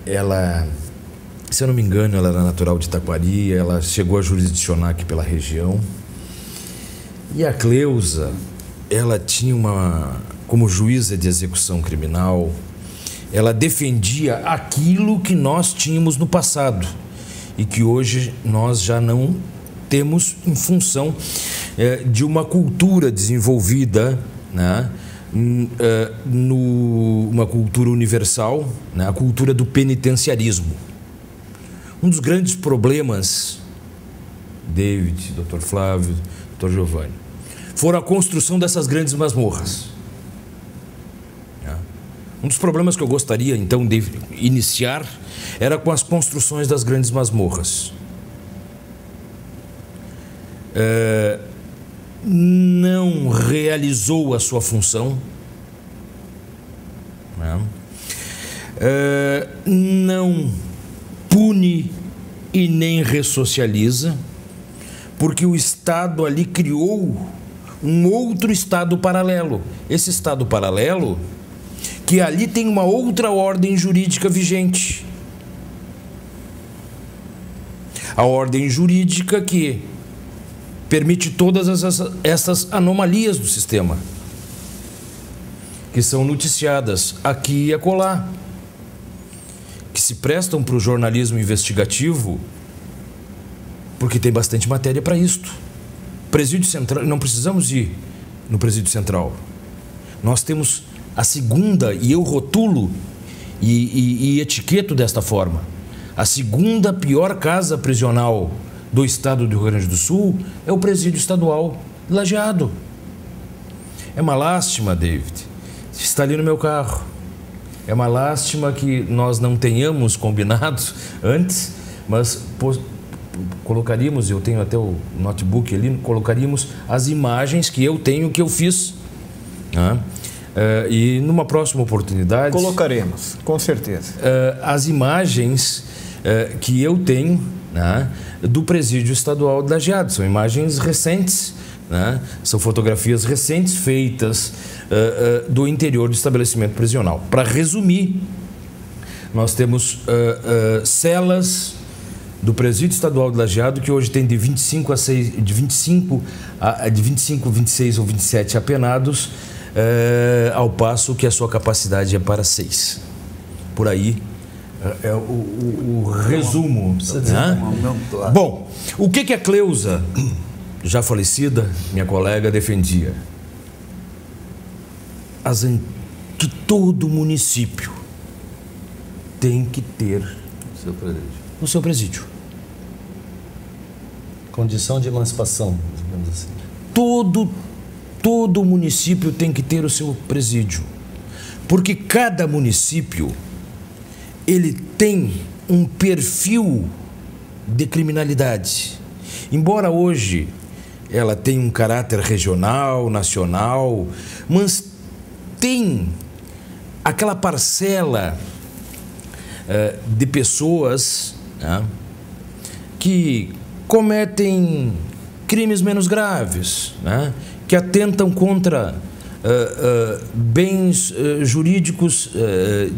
Ela, se eu não me engano, ela era natural de Taquari, ela chegou a jurisdicionar aqui pela região. E a Cleusa, ela tinha como juíza de execução criminal, ela defendia aquilo que nós tínhamos no passado e que hoje nós já não temos em função de uma cultura desenvolvida, né, uma cultura universal, né, a cultura do penitenciarismo. Um dos grandes problemas, David, Dr. Flávio, Dr. Giovanni, foram a construção dessas grandes masmorras. Um dos problemas que eu gostaria, então, de iniciar era com as construções das grandes masmorras. Não realizou a sua função, né? Não pune e nem ressocializa, porque o Estado ali criou um outro Estado paralelo. Esse Estado paralelo, que ali tem uma outra ordem jurídica vigente. A ordem jurídica que permite todas essas anomalias do sistema, que são noticiadas aqui e acolá, que se prestam para o jornalismo investigativo, porque tem bastante matéria para isto. Presídio Central, não precisamos ir no Presídio Central. Nós temos a segunda, e eu rotulo e etiqueto desta forma, a segunda pior casa prisional do estado do Rio Grande do Sul é o Presídio Estadual Lajeado. É uma lástima, David, está ali no meu carro. É uma lástima que nós não tenhamos combinado antes, mas colocaríamos, eu tenho até o notebook ali, colocaríamos as imagens que eu tenho, que eu fiz, né? E numa próxima oportunidade... Colocaremos, com certeza. As imagens que eu tenho, né, do Presídio Estadual de Lajeado. São imagens recentes, né? São fotografias recentes feitas do interior do estabelecimento prisional. Para resumir, nós temos celas do Presídio Estadual de Lajeado, que hoje tem de 25, 26 ou 27 apenados, ao passo que a sua capacidade é para 6. Por aí é o resumo. Né? Bom, o que a Cleusa, já falecida, minha colega, defendia? Que todo município tem que ter o seu presídio. Condição de emancipação, digamos assim. Todo município tem que ter o seu presídio, porque cada município ele tem um perfil de criminalidade. Embora hoje ela tenha um caráter regional, nacional, mas tem aquela parcela de pessoas, né, que cometem crimes menos graves, né, que atentam contra bens jurídicos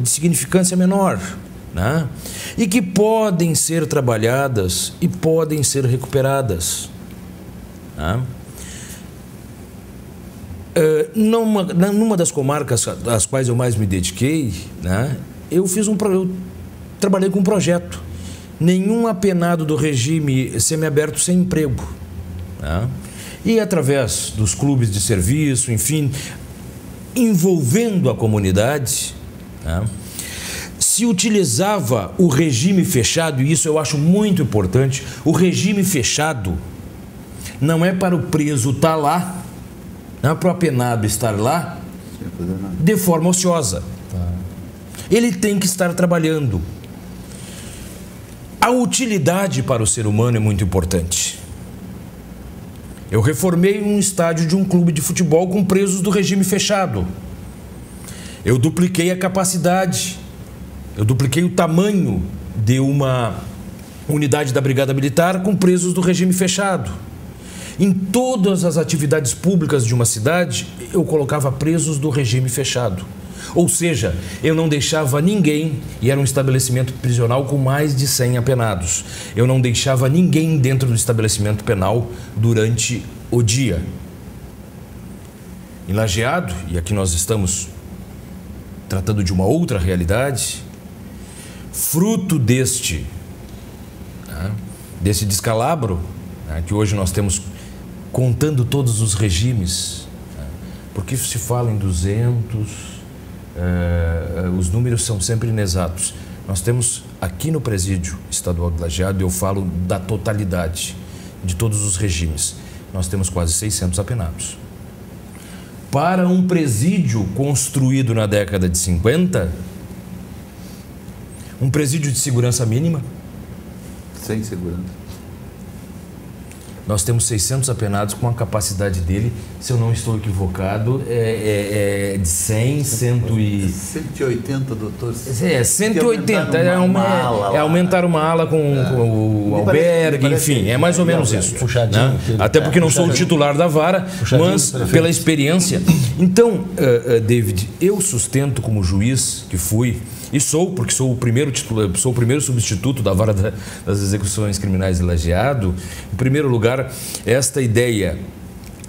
de significância menor, né, e que podem ser trabalhadas e podem ser recuperadas. Né. Numa das comarcas às quais eu mais me dediquei, né, eu trabalhei com um projeto. Nenhum apenado do regime semiaberto sem emprego. Né? E através dos clubes de serviço, enfim, envolvendo a comunidade, né, se utilizava o regime fechado, e isso eu acho muito importante. O regime fechado não é para o preso estar lá, não é para o apenado estar lá de forma ociosa. Ele tem que estar trabalhando. A utilidade para o ser humano é muito importante. Eu reformei um estádio de um clube de futebol com presos do regime fechado. Eu dupliquei a capacidade, eu dupliquei o tamanho de uma unidade da Brigada Militar com presos do regime fechado. Em todas as atividades públicas de uma cidade, eu colocava presos do regime fechado. Ou seja, eu não deixava ninguém, e era um estabelecimento prisional com mais de 100 apenados, eu não deixava ninguém dentro do estabelecimento penal durante o dia. Em Lajeado, e aqui nós estamos tratando de uma outra realidade, fruto deste descalabro, que hoje nós temos, contando todos os regimes, porque se fala em 200, os números são sempre inexatos. Nós temos aqui no Presídio Estadual de Lajeado, eu falo da totalidade de todos os regimes, nós temos quase 600 apenados. Para um presídio construído na década de 50, um presídio de segurança mínima, sem segurança, nós temos 600 apenados com a capacidade dele, se eu não estou equivocado, de 100, 180, doutor. 180, aumentar uma ala com o albergue, enfim, é mais ou menos isso. Né? Até porque não sou o titular da vara, mas pela experiência. Então, David, eu sustento como juiz que fui, e sou, porque sou o primeiro substituto da vara das execuções criminais de Lajeado. Em primeiro lugar, esta ideia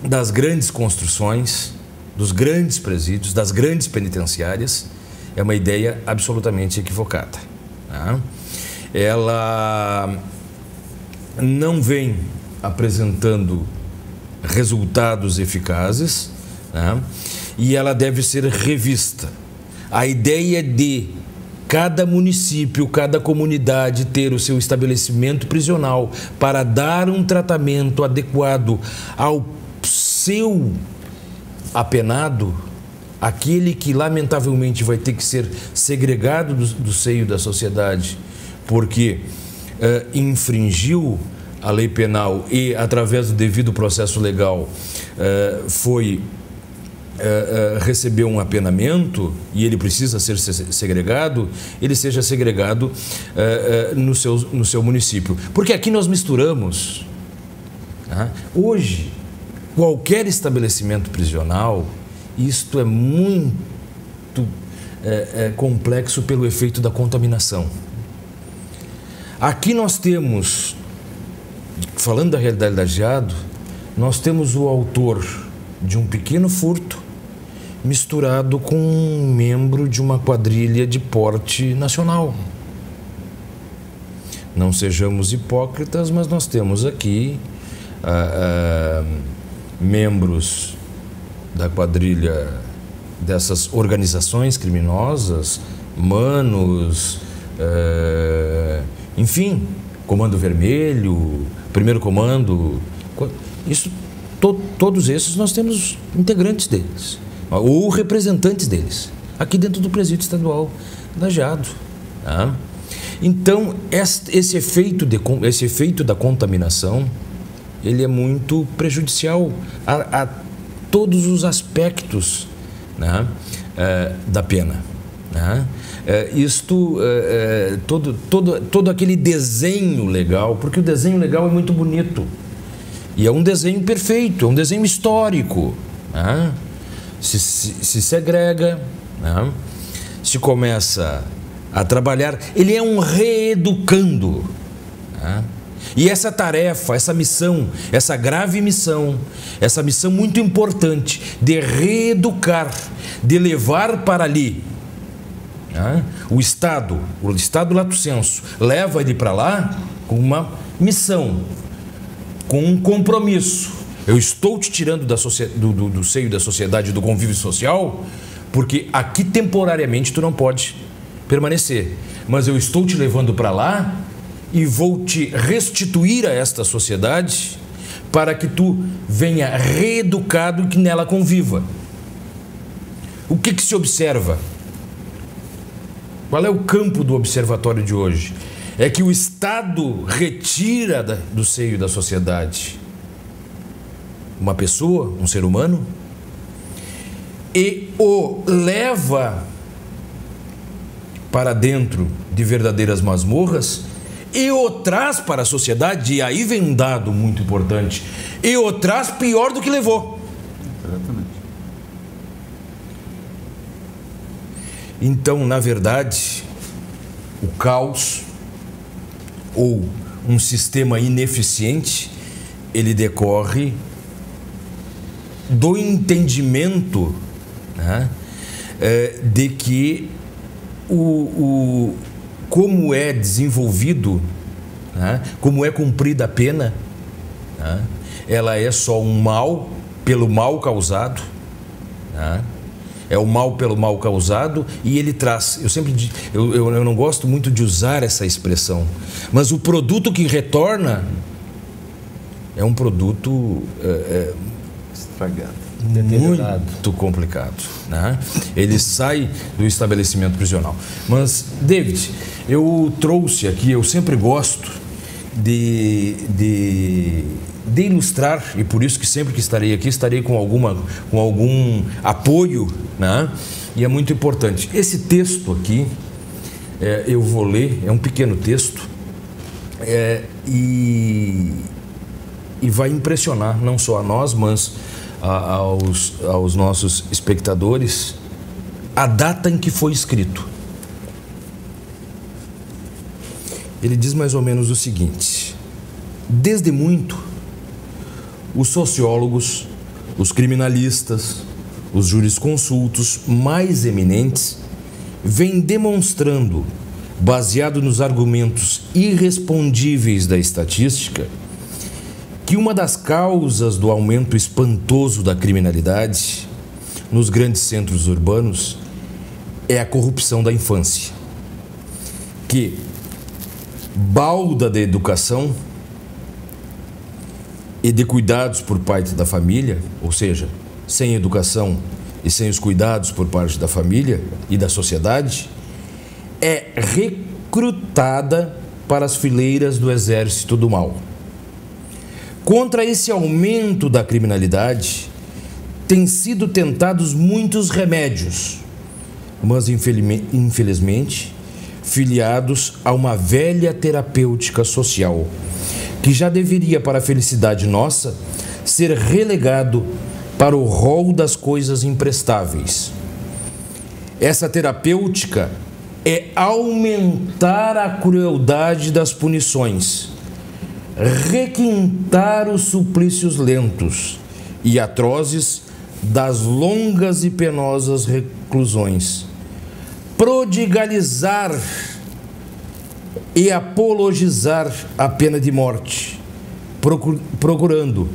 das grandes construções, dos grandes presídios, das grandes penitenciárias, é uma ideia absolutamente equivocada. Tá? Ela não vem apresentando resultados eficazes, tá? E ela deve ser revista. A ideia de cada município, cada comunidade ter o seu estabelecimento prisional para dar um tratamento adequado ao seu apenado, aquele que lamentavelmente vai ter que ser segregado do seio da sociedade, porque infringiu a lei penal e, através do devido processo legal, recebeu um apenamento e ele precisa ser segregado, ele seja segregado no seu município. Porque aqui nós misturamos. Hoje, qualquer estabelecimento prisional, isto é muito complexo pelo efeito da contaminação. Aqui nós temos, falando da realidade da Lajeado, nós temos o autor de um pequeno furto misturado com um membro de uma quadrilha de porte nacional. Não sejamos hipócritas, mas nós temos aqui membros da quadrilha dessas organizações criminosas, manos, enfim, Comando Vermelho, Primeiro Comando, isso, todos esses nós temos integrantes deles, ou representantes deles, aqui dentro do Presídio Estadual Lajeado. Tá? Então, esse efeito da contaminação, ele é muito prejudicial a todos os aspectos, né, da pena. Né? Todo aquele desenho legal, porque o desenho legal é muito bonito, e é um desenho perfeito, é um desenho histórico. Né? Se segrega, né? Se começa a trabalhar, ele é um reeducando. Né? E essa tarefa, essa missão, essa grave missão, essa missão muito importante de reeducar, de levar para ali, né? O Estado lato sensu, leva ele para lá com uma missão, com um compromisso. Eu estou te tirando do seio da sociedade, do convívio social, porque aqui temporariamente tu não pode permanecer. Mas eu estou te levando para lá e vou te restituir a esta sociedade para que tu venha reeducado e que nela conviva. O que se observa? Qual é o campo do observatório de hoje? É que o Estado retira do seio da sociedade uma pessoa, um ser humano, e o leva para dentro de verdadeiras masmorras e o traz para a sociedade, e aí vem um dado muito importante, e o traz pior do que levou. Exatamente. Então, na verdade, o caos ou um sistema ineficiente, ele decorre do entendimento, né, de que como é desenvolvido, né, como é cumprida a pena, né, ela é só um mal pelo mal causado, né, é o mal pelo mal causado, e ele traz, eu sempre eu não gosto muito de usar essa expressão, mas o produto que retorna é um produto estragado, muito complicado, né? Ele sai do estabelecimento prisional. Mas, David, eu trouxe aqui, eu sempre gosto de ilustrar, e por isso que sempre que estarei aqui, estarei com algum apoio, né? E é muito importante. Esse texto aqui, eu vou ler, é um pequeno texto, e vai impressionar não só a nós, mas aos nossos espectadores, a data em que foi escrito. Ele diz mais ou menos o seguinte: desde muito, os sociólogos, os criminalistas, os jurisconsultos mais eminentes vêm demonstrando, baseado nos argumentos irrespondíveis da estatística, que uma das causas do aumento espantoso da criminalidade nos grandes centros urbanos é a corrupção da infância, que balda de educação e de cuidados por parte da família, ou seja, sem educação e sem os cuidados por parte da família e da sociedade, é recrutada para as fileiras do exército do mal. Contra esse aumento da criminalidade, têm sido tentados muitos remédios, mas infelizmente filiados a uma velha terapêutica social, que já deveria, para a felicidade nossa, ser relegado para o rol das coisas imprestáveis. Essa terapêutica é aumentar a crueldade das punições, requintar os suplícios lentos e atrozes das longas e penosas reclusões, prodigalizar e apologizar a pena de morte, procurando,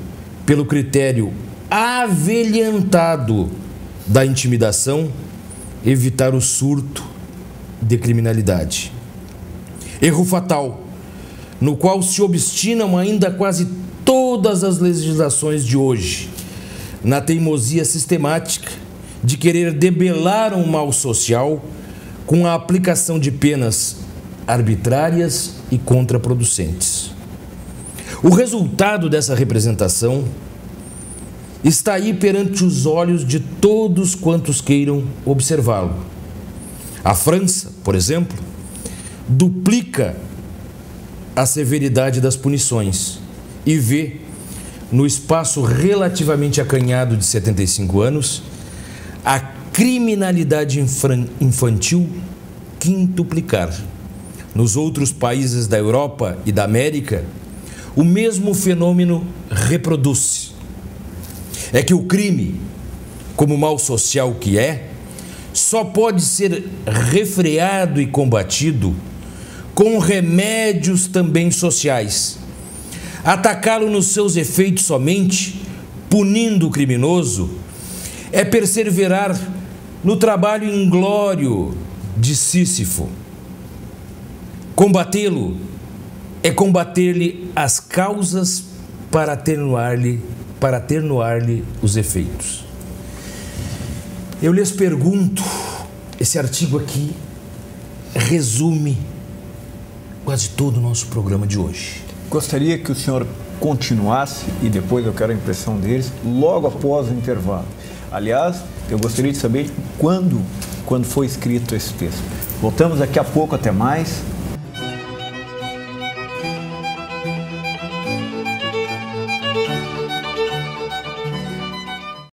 pelo critério avelhentado da intimidação, evitar o surto de criminalidade. Erro fatal, no qual se obstinam ainda quase todas as legislações de hoje, na teimosia sistemática de querer debelar um mal social com a aplicação de penas arbitrárias e contraproducentes. O resultado dessa representação está aí perante os olhos de todos quantos queiram observá-lo. A França, por exemplo, duplica a severidade das punições e vê, no espaço relativamente acanhado de 75 anos, a criminalidade infantil quintuplicar. Nos outros países da Europa e da América, o mesmo fenômeno reproduz-se. É que o crime, como mal social que é, só pode ser refreado e combatido com remédios também sociais. Atacá-lo nos seus efeitos somente, punindo o criminoso, é perseverar no trabalho inglório de Sísifo. Combatê-lo é combater-lhe as causas para atenuar-lhe os efeitos. Eu lhes pergunto, esse artigo aqui resume quase todo o nosso programa de hoje. Gostaria que o senhor continuasse, e depois eu quero a impressão deles, logo após o intervalo. Aliás, eu gostaria de saber quando foi escrito esse texto. Voltamos daqui a pouco, até mais.